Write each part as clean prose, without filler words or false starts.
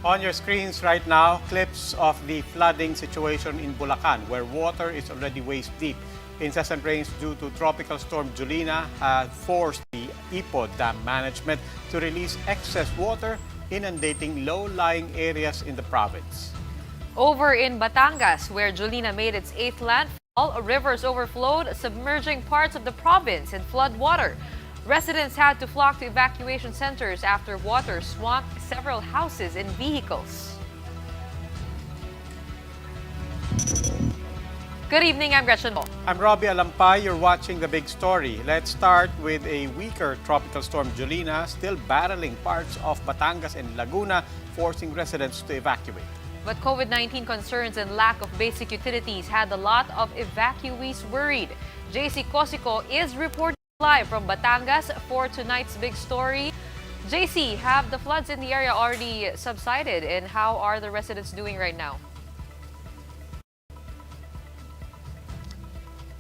On your screens right now, clips of the flooding situation in Bulacan, where water is already waist deep. Incessant rains due to Tropical Storm Jolina have forced the Ipo Dam management to release excess water, inundating low-lying areas in the province. Over in Batangas, where Jolina made its 8th landfall, rivers overflowed, submerging parts of the province in flood water. Residents had to flock to evacuation centers after water swamped several houses and vehicles. Good evening, I'm Gretchen Mo. I'm Robbie Alampay. You're watching The Big Story. Let's start with a weaker Tropical Storm Jolina still battling parts of Batangas and Laguna, forcing residents to evacuate. But COVID-19 concerns and lack of basic utilities had a lot of evacuees worried. JC Cosico is reporting live from Batangas for tonight's Big Story. JC, have the floods in the area already subsided, and how are the residents doing right now?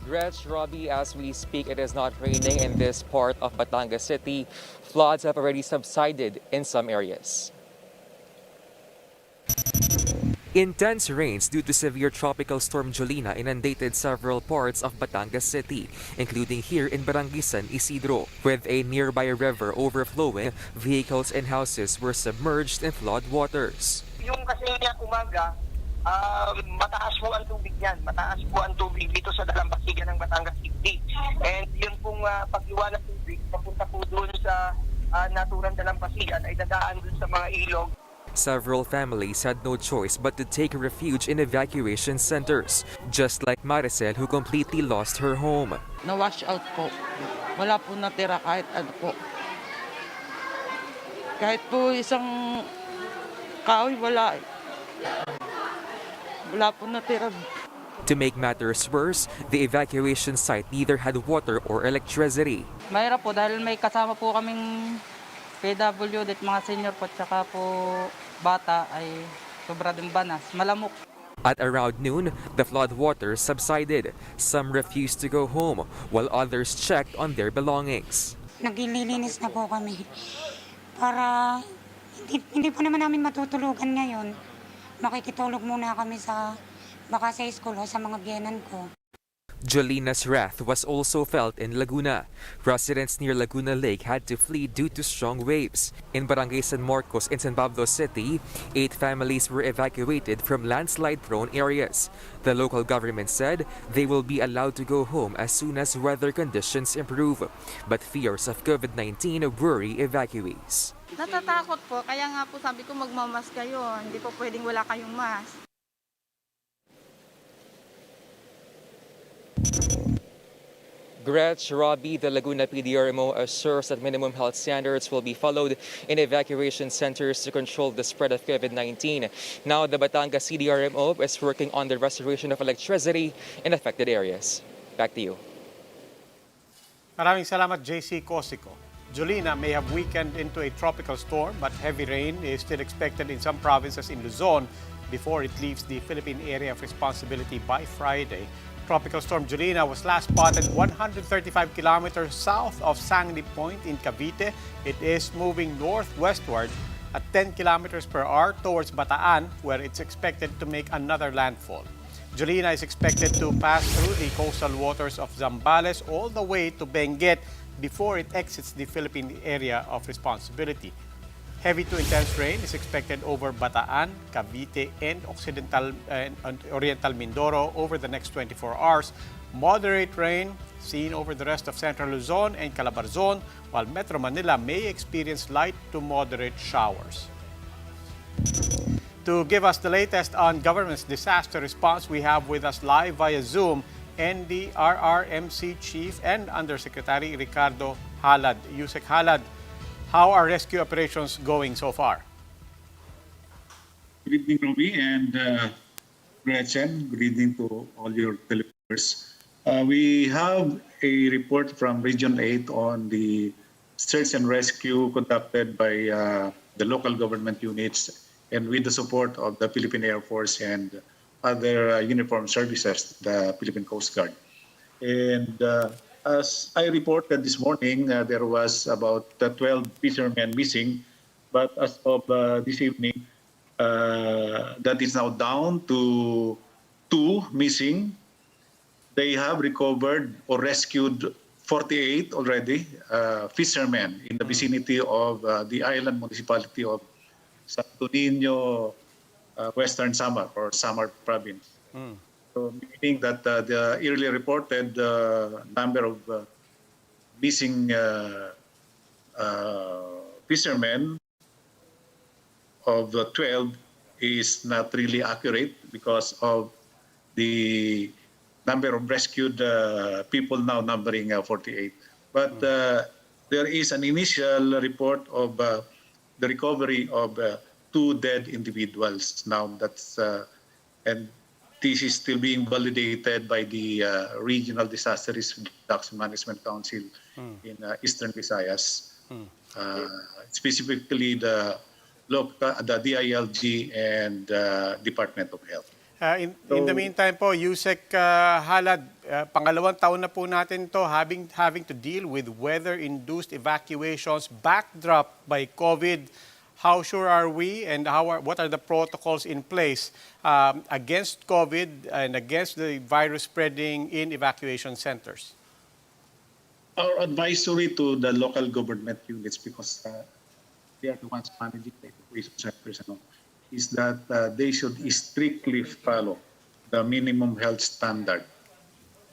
Gretch, Robbie, as we speak, it is not raining in this part of Batangas City. Floods have already subsided in some areas. Intense rains due to severe tropical storm Jolina inundated several parts of Batangas City, including here in Barangay San Isidro. With a nearby river overflowing, vehicles and houses were submerged in flood waters. Yung kasi umaga, mataas po ang tubig yan. Mataas po ang tubig dito sa dalampasigan ng Batangas City. And yun pong pag-iwa ng tubig, papunta po doon sa naturang dalampasigan ay dadaan doon sa mga ilog. Several families had no choice but to take refuge in evacuation centers, just like Maricel, who completely lost her home. Na-wash out po. Wala po natira kahit ano po. Kahit po isang kahoy, wala. Wala po natira. To make matters worse, the evacuation site neither had water or electricity. Mahirap po dahil may kasama po kaming PWD at mga senior po, tsaka po bata ay sobra din banas, malamok. At around noon, the flood water subsided. Some refused to go home, while others checked on their belongings. Naglilinis na po kami para hindi po naman namin matutulugan ngayon. Makikitulog muna kami baka sa school o sa mga biyenan ko. Jolina's wrath was also felt in Laguna. Residents near Laguna Lake had to flee due to strong waves. In Barangay San Marcos in San Pablo City, 8 families were evacuated from landslide-prone areas. The local government said they will be allowed to go home as soon as weather conditions improve. But fears of COVID-19 worry evacuees. Natatakot po, kaya nga po sabi ko magmamask kayo. Hindi po pwedeng wala kayong mask. Gretch, Robbie, the Laguna PDRMO assures that minimum health standards will be followed in evacuation centers to control the spread of COVID-19. Now, the Batangas CDRMO is working on the restoration of electricity in affected areas. Back to you. Maraming salamat, JC Cosico. Jolina may have weakened into a tropical storm, but heavy rain is still expected in some provinces in Luzon before it leaves the Philippine area of responsibility by Friday. Tropical Storm Jolina was last spotted 135 kilometers south of Sandy Point in Cavite. It is moving northwestward at 10 kilometers per hour towards Bataan, where it's expected to make another landfall. Jolina is expected to pass through the coastal waters of Zambales all the way to Benguet before it exits the Philippine area of responsibility. Heavy to intense rain is expected over Bataan, Cavite, and Oriental Mindoro over the next 24 hours. Moderate rain seen over the rest of Central Luzon and Calabarzon, while Metro Manila may experience light to moderate showers. To give us the latest on government's disaster response, we have with us live via Zoom NDRRMC Chief and Undersecretary Ricardo Halad. Yusek Halad, how are rescue operations going so far? Good evening, Robbie and Gretchen. Good evening to all your televiewers. We have a report from Region 8 on the search and rescue conducted by the local government units and with the support of the Philippine Air Force and other uniformed services, the Philippine Coast Guard. And as I reported this morning, there was about 12 fishermen missing, but as of this evening, that is now down to 2 missing. They have recovered or rescued 48 already fishermen in the vicinity of the island municipality of Santo Niño, Western Samar or Samar province. So meaning that the earlier reported number of missing fishermen of 12 is not really accurate because of the number of rescued people now numbering 48. But there is an initial report of the recovery of 2 dead individuals now. And this is still being validated by the Regional Disaster Risk Reduction Management Council in Eastern Visayas. Specifically the DILG and Department of Health. In the meantime po, Yusek Halad, pangalawang taon na po natin to having to deal with weather-induced evacuations backdrop by COVID. How sure are we and what are the protocols in place against COVID and against the virus spreading in evacuation centers? Our advisory to the local government units, because they are the ones managing the evacuation centers, is that they should strictly follow the minimum health standard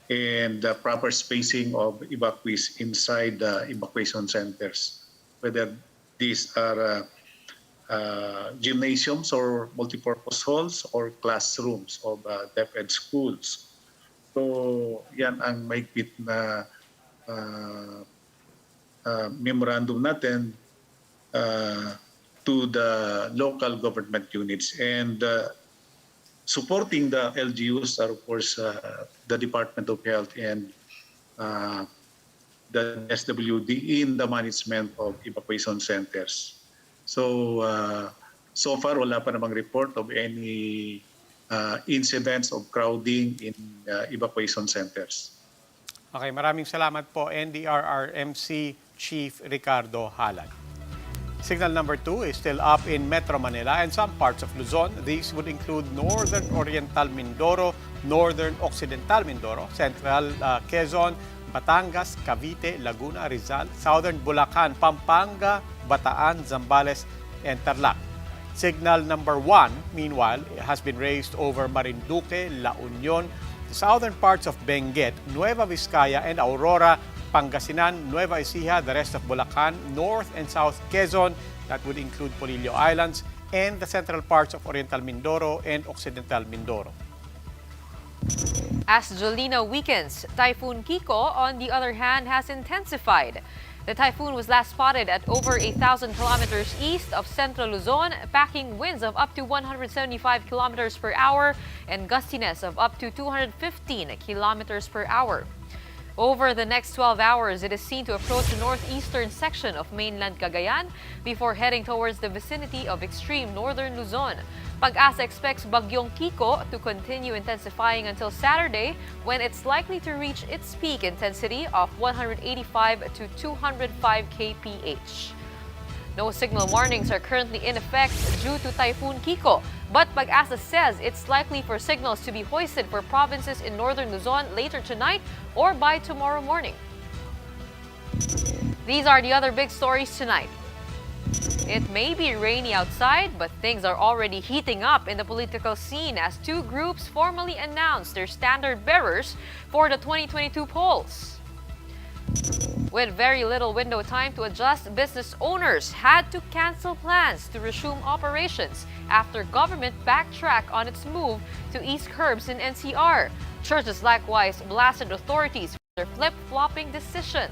and the proper spacing of evacuees inside the evacuation centers, whether these are gymnasiums or multipurpose halls or classrooms of DepEd schools. So yan ang mahigpit na memorandum natin to the local government units, and supporting the LGUs are of course the Department of Health and the SWD in the management of evacuation centers. So so far wala pa namang report of any incidents of crowding in evacuation centers. Okay, maraming salamat po, NDRRMC Chief Ricardo Halad. Signal number 2 is still up in Metro Manila and some parts of Luzon. These would include Northern Oriental Mindoro, Northern Occidental Mindoro, Central Quezon, Batangas, Cavite, Laguna, Rizal, Southern Bulacan, Pampanga, Bataan, Zambales, and Tarlac. Signal number 1, meanwhile, has been raised over Marinduque, La Union, the southern parts of Benguet, Nueva Vizcaya, and Aurora, Pangasinan, Nueva Ecija, the rest of Bulacan, North and South Quezon, that would include Polillo Islands, and the central parts of Oriental Mindoro and Occidental Mindoro. As Jolina weakens, Typhoon Kiko, on the other hand, has intensified. The typhoon was last spotted at over 1,000 kilometers east of central Luzon, packing winds of up to 175 kilometers per hour and gustiness of up to 215 kilometers per hour. Over the next 12 hours, it is seen to approach the northeastern section of mainland Cagayan before heading towards the vicinity of extreme northern Luzon. Pag-asa expects Bagyong Kiko to continue intensifying until Saturday, when it's likely to reach its peak intensity of 185 to 205 kph. No signal warnings are currently in effect due to Typhoon Kiko, but Pag-asa says it's likely for signals to be hoisted for provinces in northern Luzon later tonight or by tomorrow morning. These are the other big stories tonight. It may be rainy outside, but things are already heating up in the political scene as 2 groups formally announced their standard bearers for the 2022 polls. With very little window time to adjust, business owners had to cancel plans to resume operations after government backtracked on its move to ease curbs in NCR. Churches likewise blasted authorities for their flip-flopping decision.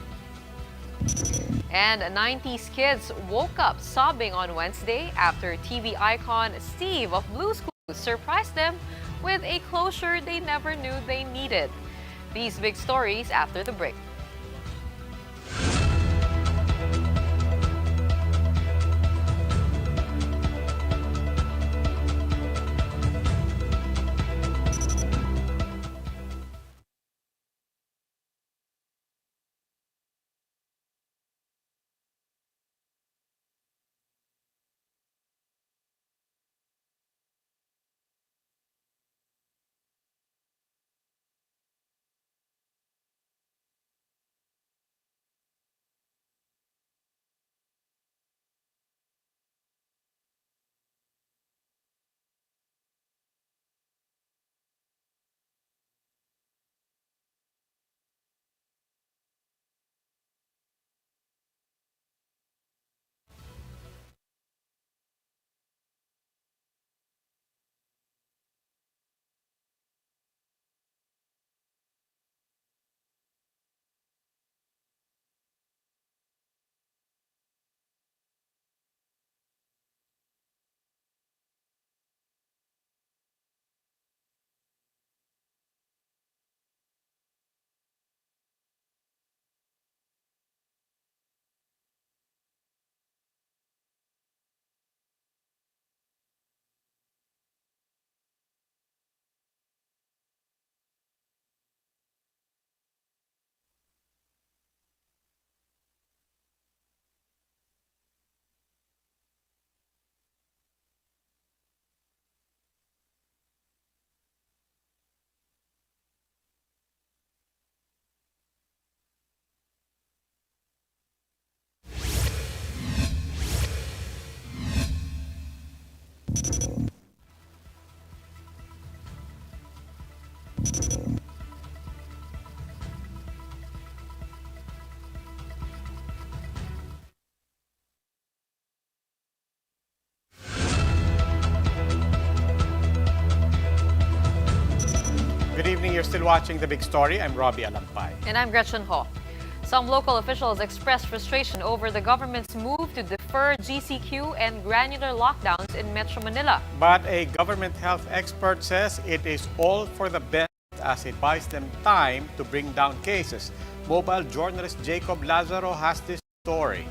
And 90s kids woke up sobbing on Wednesday after TV icon Steve of Blue's Clues surprised them with a closure they never knew they needed. These big stories after the break. still watching The Big Story. I'm Robbie Alampay. And I'm Gretchen Ho. Some local officials expressed frustration over the government's move to defer GCQ and granular lockdowns in Metro Manila. But a government health expert says it is all for the best as it buys them time to bring down cases. Mobile journalist Jacob Lazaro has this story.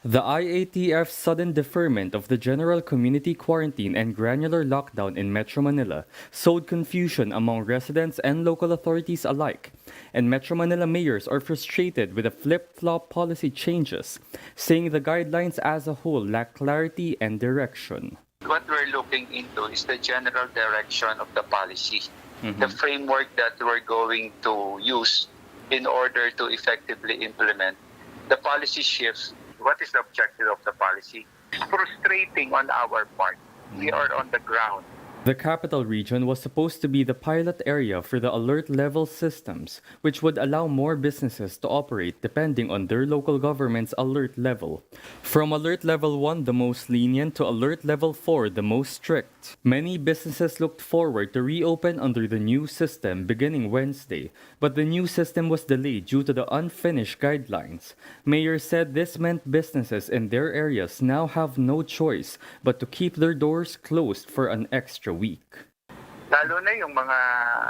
The IATF's sudden deferment of the general community quarantine and granular lockdown in Metro Manila sowed confusion among residents and local authorities alike, and Metro Manila mayors are frustrated with the flip-flop policy changes, saying the guidelines as a whole lack clarity and direction. What we're looking into is the general direction of the policy, the framework that we're going to use in order to effectively implement the policy shifts. What is the objective of the policy? It's frustrating on our part. We are on the ground. The capital region was supposed to be the pilot area for the alert level systems, which would allow more businesses to operate depending on their local government's alert level. From alert level 1, the most lenient, to alert level 4, the most strict. Many businesses looked forward to reopen under the new system beginning Wednesday, but the new system was delayed due to the unfinished guidelines. Mayor said this meant businesses in their areas now have no choice but to keep their doors closed for an extra week. Lalo na yung mga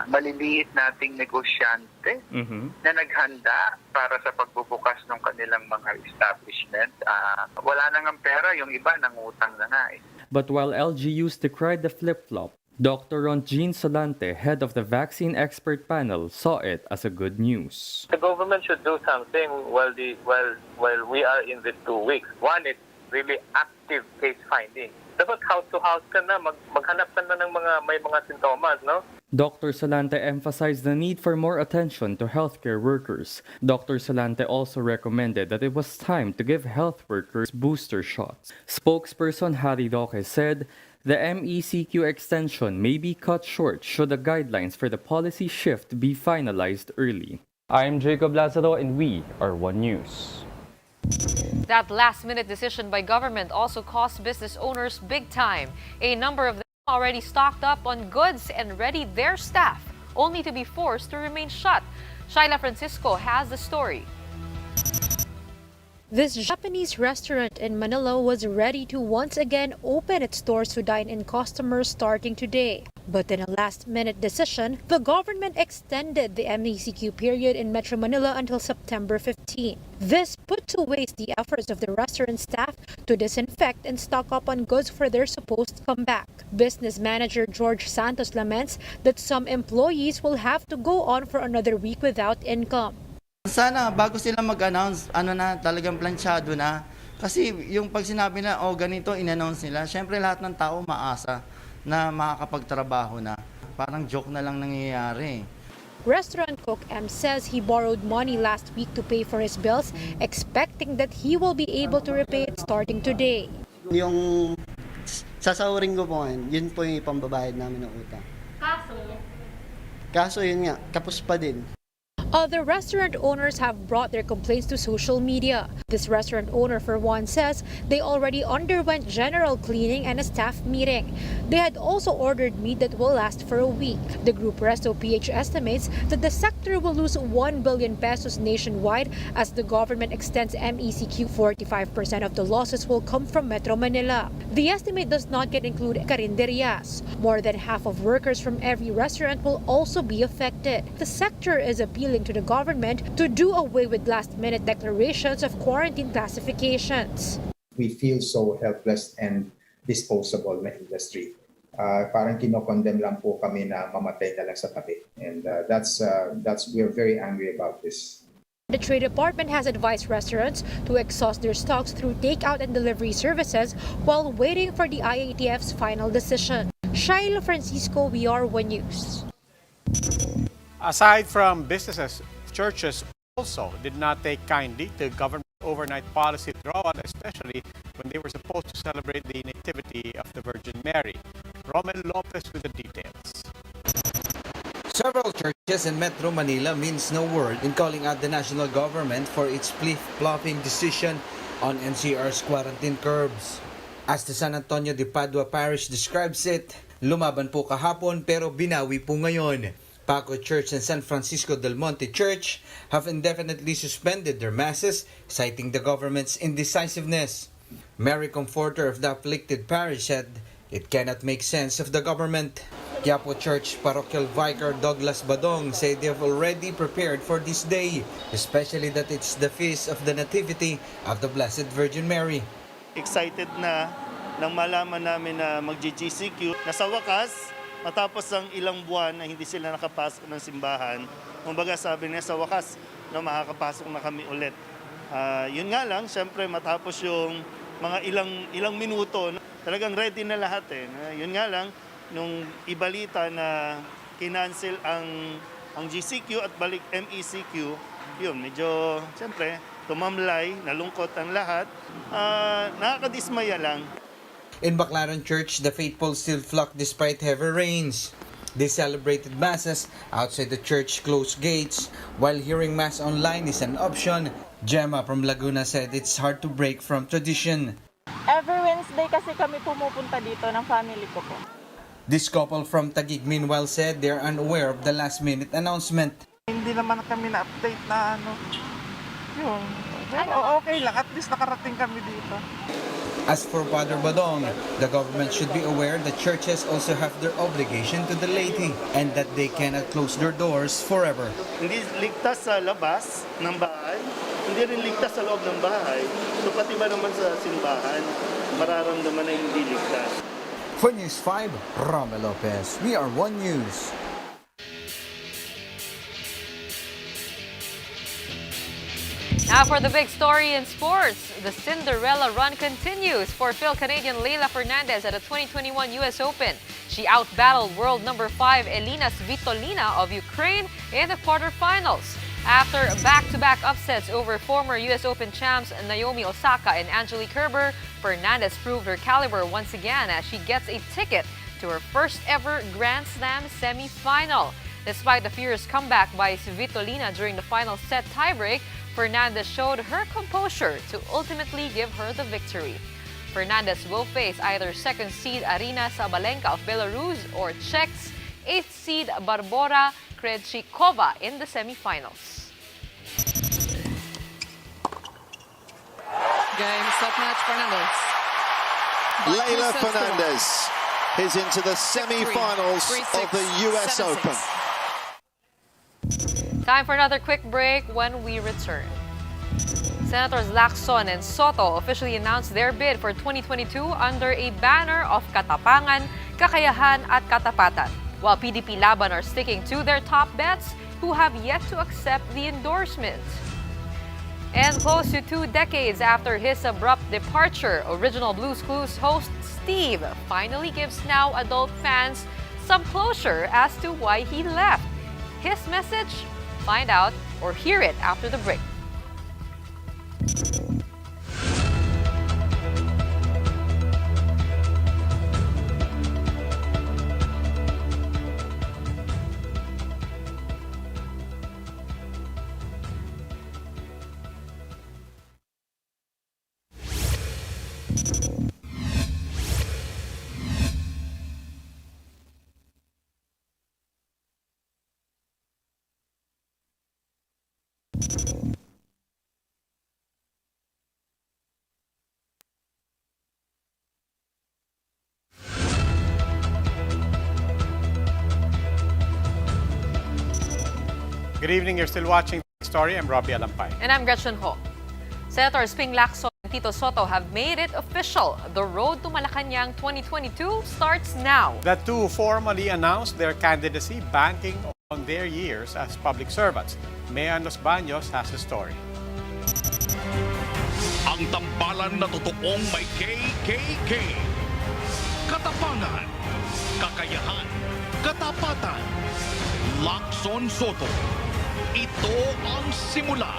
maliliit nating negosyante na naghanda para sa pagbubukas ng kanilang mga establishment. Wala nang ang pera, yung iba nangutang na nga eh. But while LGUs decried the flip-flop, Dr. Jean Solante, head of the vaccine expert panel, saw it as a good news. The government should do something while we are in the 2 weeks. One is really active case finding. Dapat house to house ka na, maghanap ka na ng may mga sintomas, no? Dr. Solante emphasized the need for more attention to healthcare workers. Dr. Solante also recommended that it was time to give health workers booster shots. Spokesperson Harry Roque said the MECQ extension may be cut short should the guidelines for the policy shift be finalized early. I'm Jacob Lazaro and we are One News. That last-minute decision by government also cost business owners big time. A number of them already stocked up on goods and readied their staff, only to be forced to remain shut. Shaila Francisco has the story. This Japanese restaurant in Manila was ready to once again open its doors to dine-in customers starting today. But in a last-minute decision, the government extended the MECQ period in Metro Manila until September 15. This put to waste the efforts of the restaurant staff to disinfect and stock up on goods for their supposed comeback. Business manager George Santos laments that some employees will have to go on for another week without income. Sana bago sila mag-announce, talagang planchado na. Kasi yung pag sinabi na, ganito, in-announce nila, syempre lahat ng tao maasa na makakapagtrabaho na. Parang joke na lang nangyayari. Restaurant cook M says he borrowed money last week to pay for his bills, expecting that he will be able to repay it starting today. Yung sasahurin ko po ngayon, yun po yung pambabayad namin ng utang. Kaso yun nga, kapos pa din. Other restaurant owners have brought their complaints to social media. This restaurant owner, for one, says they already underwent general cleaning and a staff meeting. They had also ordered meat that will last for a week. The group Resto PH estimates that the sector will lose 1 billion pesos nationwide as the government extends MECQ. 45% of the losses will come from Metro Manila. The estimate does not yet include carinderias. More than half of workers from every restaurant will also be affected. The sector is appealing to the government to do away with last-minute declarations of quarantine classifications. We feel so helpless and disposable na industry. Parang kinokondem lang po kami na mamatay na lang sa tabi. And we're very angry about this. The Trade Department has advised restaurants to exhaust their stocks through takeout and delivery services while waiting for the IATF's final decision. Shaila Francisco, we are One News. Aside from businesses, churches also did not take kindly to government overnight policy withdrawal, especially when they were supposed to celebrate the Nativity of the Virgin Mary. Romel Lopez with the details. Several churches in Metro Manila means no word in calling out the national government for its flip-flopping decision on NCR's quarantine curbs. As the San Antonio de Padua Parish describes it, lumaban po kahapon pero binawi po ngayon. Paco Church and San Francisco del Monte Church have indefinitely suspended their masses, citing the government's indecisiveness. Mary Comforter of the afflicted parish said it cannot make sense of the government. Quiapo Church Parochial Vicar Douglas Badong said they have already prepared for this day, especially that it's the feast of the Nativity of the Blessed Virgin Mary. Excited na nang malaman namin na mag-GCQ na sa wakas, matapos ang ilang buwan na hindi sila nakapasok ng simbahan, kumbaga sabi niya sa wakas na makakapasok na kami ulit. Yun nga lang, syempre matapos yung mga ilang minuto, talagang ready na lahat eh. Yun nga lang, nung ibalita na kinancel ang GCQ at balik MECQ, yun, medyo syempre tumamlay, nalungkot ang lahat, nakakadismaya lang. In Baclaran Church, the faithful still flocked despite heavy rains. They celebrated masses outside the church closed gates. While hearing mass online is an option, Gemma from Laguna said it's hard to break from tradition. Every Wednesday kasi kami pumupunta dito ng family ko po. This couple from Taguig meanwhile said they're unaware of the last-minute announcement. Hindi naman kami na-update na yun. Pero okay lang, at least nakarating kami dito. As for Father Badong, the government should be aware that churches also have their obligation to the laity and that they cannot close their doors forever. Hindi ligtas sa labas ng bahay, hindi rin ligtas sa loob ng bahay. So pati ba naman sa simbahan, mararamdaman na hindi ligtas. For News 5, Romel Lopez. We are One News. Now for the big story in sports, the Cinderella run continues for Phil-Canadian Leylah Fernandez at the 2021 US Open. She outbattled world number 5 Elina Svitolina of Ukraine in the quarterfinals. After back-to-back upsets over former US Open champs Naomi Osaka and Angelique Kerber, Fernandez proved her caliber once again as she gets a ticket to her first ever Grand Slam semi-final. Despite the fierce comeback by Svitolina during the final set tiebreak, Fernandez showed her composure to ultimately give her the victory. Fernandez will face either second seed Arina Sabalenka of Belarus or Czech's 8th seed Barbora Krejcikova in the semifinals. Game, stop match, Fernandez. Leylah Fernandez is into the semi-finals of the US Open. Time for another quick break. When we return, Senators Lacson-Sotto officially announced their bid for 2022 under a banner of Katapangan, Kakayahan at Katapatan, while PDP-Laban are sticking to their top bets who have yet to accept the endorsement. And close to 2 decades after his abrupt departure, original Blue's Clues host Steve finally gives now adult fans some closure as to why he left. His message? Find out or hear it after the break. Good evening. You're still watching The Story. I'm Robbie Alampay. And I'm Gretchen Ho. Senators Ping Lacson and Tito Sotto have made it official. The road to Malacanang 2022 starts now. The two formally announced their candidacy, banking on their years as public servants. Mayan Los Baños has a story. Ang tambalan na totoong may KKK. Katapangan, kakayahan, katapatan. Lacson-Sotto. Ito ang simula.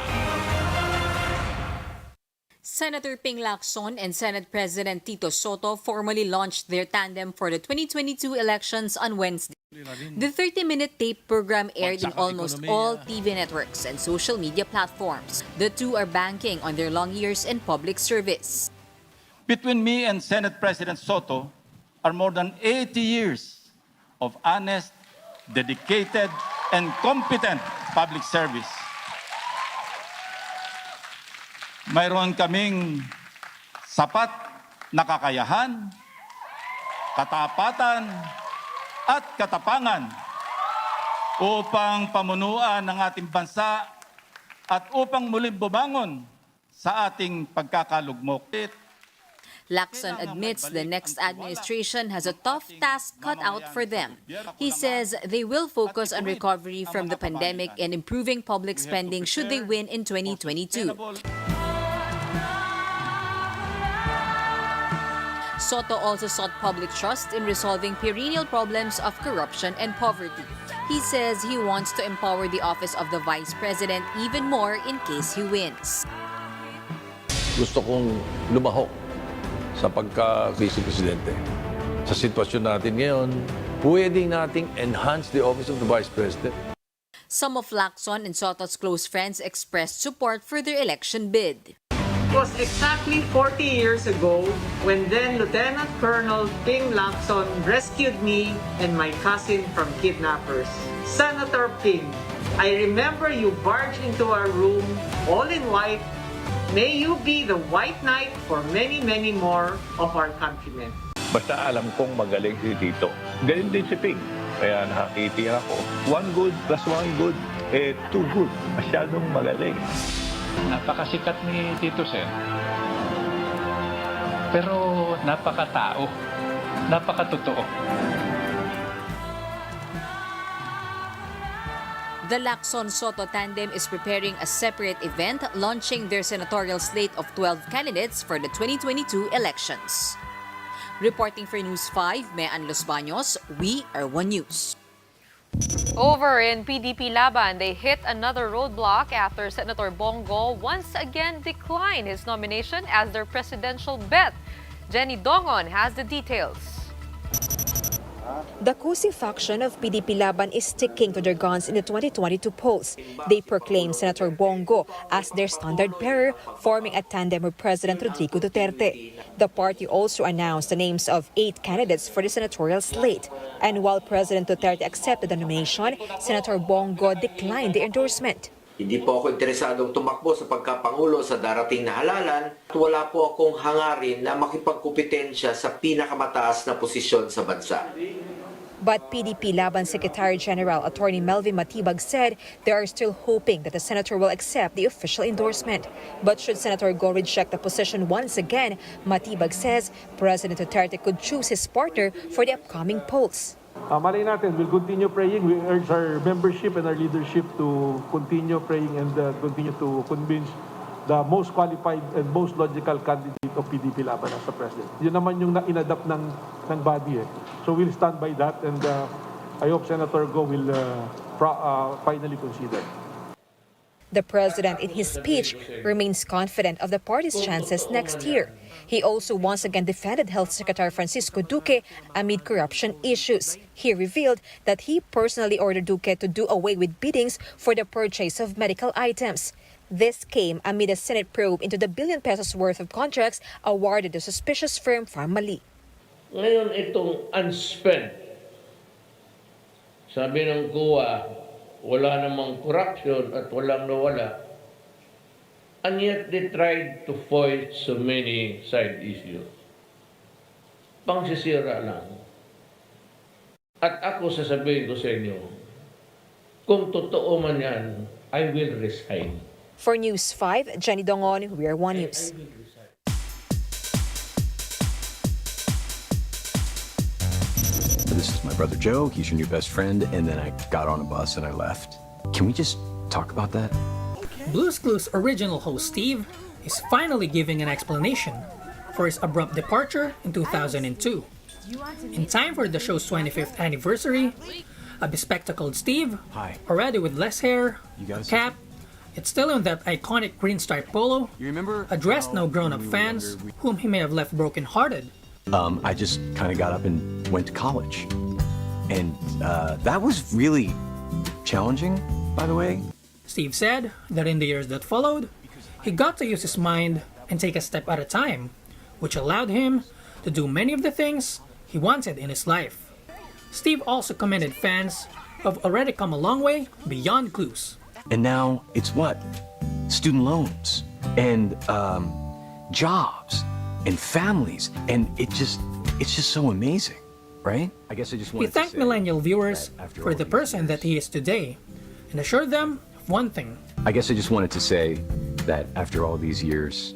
Senator Ping Lacson and Senate President Tito Sotto formally launched their tandem for the 2022 elections on Wednesday. The 30-minute tape program aired in almost all TV networks and social media platforms. The two are banking on their long years in public service. Between me and Senate President Sotto are more than 80 years of honest, dedicated, and competent public service. Mayroon kaming sapat na kakayahan, katapatan, at katapangan upang pamunuan ng ating bansa at upang muling bumangon sa ating pagkakalugmok. Lacson admits the next administration has a tough task cut out for them. He says they will focus on recovery from the pandemic and improving public spending should they win in 2022. Sotto also sought public trust in resolving perennial problems of corruption and poverty. He says he wants to empower the office of the Vice President even more in case he wins. Gusto kong lumahok sa pagka-Vice Presidente. Sa sitwasyon natin ngayon, pwedeng nating enhance the office of the Vice President. Some of Lacson and Sotto's close friends expressed support for their election bid. It was exactly 40 years ago when then Lieutenant Colonel Ping Lacson rescued me and my cousin from kidnappers. Senator Ping, I remember you barged into our room all in white. May you be the white knight for many, many more of our countrymen. Basta alam kong magaling si Tito. Galing din si Ping. Kaya nakakiti ako. One good plus one good, two good. Masyadong magaling. Napakasikat ni Tito Sen. Pero napakatao. Napakatotoo. The Lacson-Sotto tandem is preparing a separate event launching their senatorial slate of 12 candidates for the 2022 elections. Reporting for News 5, Mean Los Baños, we are One News. Over in PDP-Laban, they hit another roadblock after Senator Bongo once again declined his nomination as their presidential bet. Jenny Dongon has the details. The Kusi faction of PDP-Laban is sticking to their guns in the 2022 polls. They proclaim Senator Bongo as their standard-bearer, forming a tandem with President Rodrigo Duterte. The party also announced the names of 8 candidates for the senatorial slate. And while President Duterte accepted the nomination, Senator Bongo declined the endorsement. Hindi po ako interesadong tumakbo sa pagkapangulo sa darating na halalan at wala po akong hangarin na makipagkumpetensya sa pinakamataas na posisyon sa bansa. But PDP-Laban Secretary General Attorney Melvin Matibag said they are still hoping that the senator will accept the official endorsement. But should Senator Go reject the position once again, Matibag says President Duterte could choose his partner for the upcoming polls. Malay natin, we'll continue praying. We urge our membership and our leadership to continue praying and continue to convince the most qualified and most logical candidate of PDP-Laban as the president. Yun naman yung na-inadapt ng body. So we'll stand by that and I hope Senator Go will finally consider. The president, in his speech, remains confident of the party's chances next year. He also once again defended Health Secretary Francisco Duque amid corruption issues. He revealed that he personally ordered Duque to do away with biddings for the purchase of medical items. This came amid a Senate probe into the billion pesos worth of contracts awarded to suspicious firm Pharmali. Ngayon itong unspent, sabi ng COA, wala namang corruption at walang nawala. And yet they tried to foil so many side issues. Pangsisira lang. At ako sasabihin ko sa inyo, kung totoo man yan, I will resign. For News 5, Jenny Dongon, we're One News. This is my brother Joe, he's your new best friend, and then I got on a bus and I left. Can we just talk about that? Blue's Clues original host Steve is finally giving an explanation for his abrupt departure in 2002. In time for the show's 25th anniversary, a bespectacled Steve, already with less hair, a cap, it's still in that iconic green striped polo, addressed no grown-up fans whom he may have left broken-hearted. I just kind of got up and went to college. And that was really challenging, by the way. Steve said that in the years that followed, he got to use his mind and take a step at a time, which allowed him to do many of the things he wanted in his life. Steve also commended fans who have already come a long way beyond clues. And now it's what? Student loans and jobs and families, and it's just so amazing, right? I guess I just He wanted to thanked say millennial viewers that after for all the these person years- that he is today and assured them of one thing. I guess I just wanted to say that after all these years,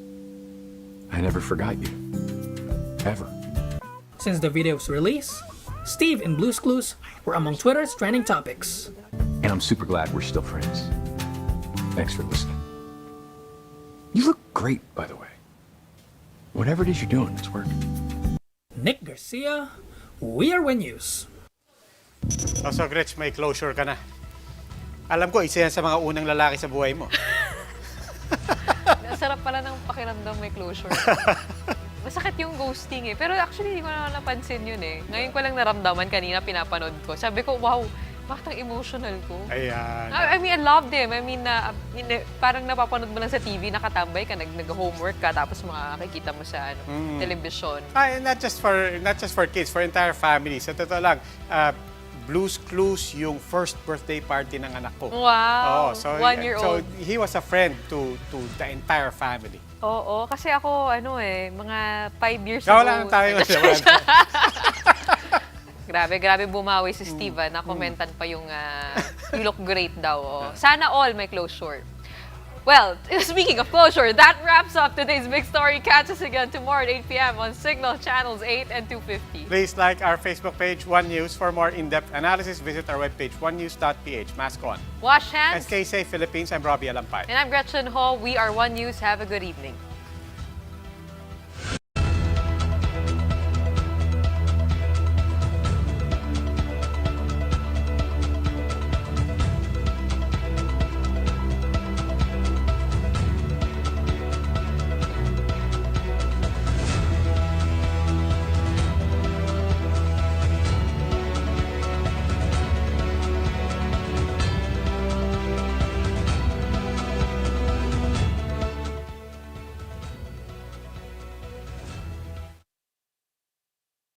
I never forgot you. Ever. Since the video's release, Steve and Blue's Clues were among Twitter's trending topics. And I'm super glad we're still friends. Thanks for listening. You look great, by the way. Whatever it is you're doing, it's working. Nick Garcia, We Are One News. So Gretch, may closure ka na. Alam ko, isa yan sa mga unang lalaki sa buhay mo. Sarap pala ng pakiramdam may closure. Masakit yung ghosting eh. Pero actually, hindi ko na napansin yun eh. Ngayon ko lang naramdaman kanina, pinapanood ko. Sabi ko, wow, bakit ang emotional ko? Ayan. I mean, I loved him. I mean, parang napapanood mo lang sa TV, nakatambay ka, nag-homework ka, tapos makakikita mo sa television. Not just for kids, for entire family. Sa totoo lang, Blue's Clues yung first birthday party ng anak ko. Wow! So 1-year-old. he was a friend to the entire family. Oo, kasi ako, mga 5 years Wala ago. lang tayo. Grabe bumawi si Steve. Na-commentan pa yung you look great daw. Oh. Sana all may closure. Well, speaking of closure, that wraps up today's Big Story. Catch us again tomorrow at 8 p.m. on Signal Channels 8 and 250. Please like our Facebook page, One News. For more in-depth analysis, visit our webpage, onenews.ph. Mask on. Wash hands. SK Say Philippines, I'm Robbie Alampay. And I'm Gretchen Ho. We are One News. Have a good evening.